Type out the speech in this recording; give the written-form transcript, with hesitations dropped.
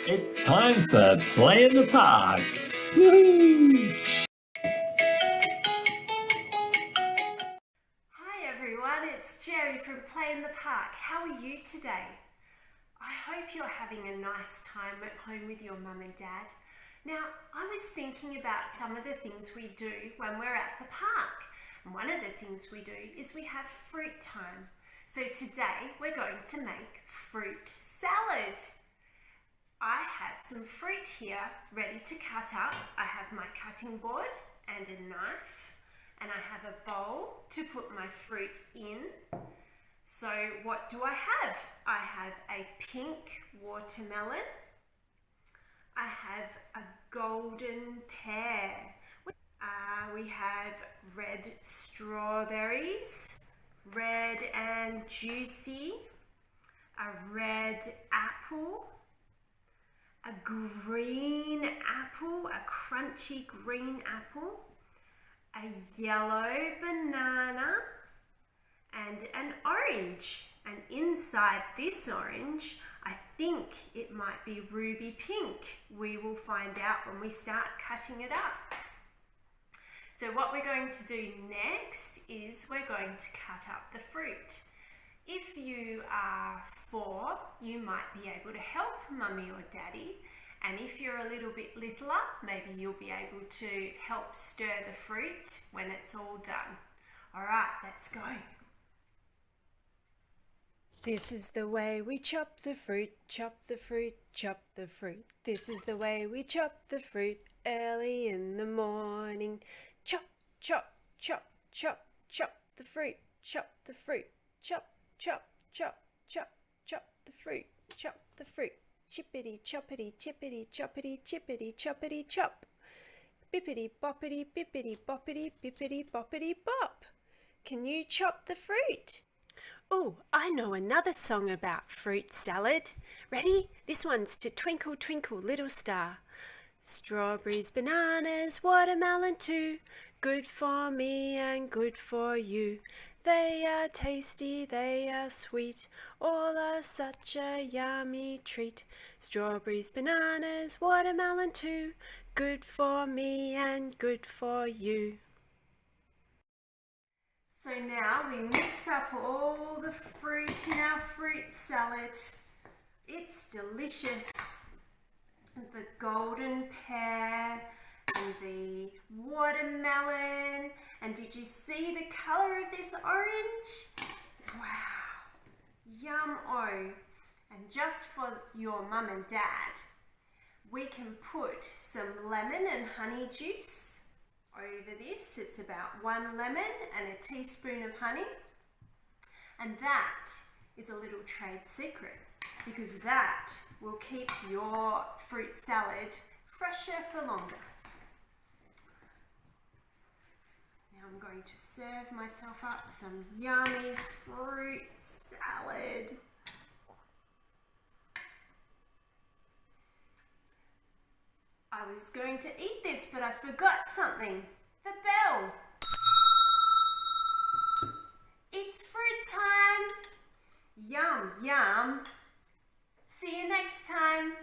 It's time for Play in the Park. Woohoo! Hi everyone, it's Geri from Play in the Park. How are you today? I hope you're having a nice time at home with your mum and dad. Now, I was thinking about some of the things we do when we're at the park. And one of the things we do is we have fruit time. So today we're going to make fruit salad. I have some fruit here ready to cut up. I have my cutting board and a knife, and I have a bowl to put my fruit in. So what do I have? I have a pink watermelon. I have a golden pear. We have red strawberries, red and juicy, a red apple, a green apple, a crunchy green apple, a yellow banana, and an orange. And inside this orange, I think it might be ruby pink. We will find out when we start cutting it up. So what we're going to do next is we're going to cut up the fruit. If you are 4, you might be able to help mummy or daddy. And if you're a little bit littler, maybe you'll be able to help stir the fruit when it's all done. All right, let's go. This is the way we chop the fruit, chop the fruit, chop the fruit. This is the way we chop the fruit early in the morning. Chop, chop, chop, chop, chop the fruit, chop the fruit, chop, chop, chop, chop, chop the fruit, chop the fruit. Chippity choppity chippity choppity chippity choppity chop. Bippity boppity bippity boppity bippity boppity bop. Can you chop the fruit? Oh, I know another song about fruit salad. Ready? This one's to Twinkle Twinkle Little Star. Strawberries, bananas, watermelon too. Good for me and good for you. They are tasty, they are sweet, all are such a yummy treat. Strawberries, bananas, watermelon too. Good for me and good for you. So now we mix up all the fruit in our fruit salad. It's delicious. The golden pear and the watermelon. And did you see the colour of this orange? Wow, yum-o. And just for your mum and dad, we can put some lemon and honey juice over this. It's about 1 lemon and a teaspoon of honey. And that is a little trade secret, because that will keep your fruit salad fresher for longer. Now I'm going to serve myself up some yummy fruit salad. I was going to eat this, but I forgot something. The bell. It's fruit time. Yum, yum. See you next time.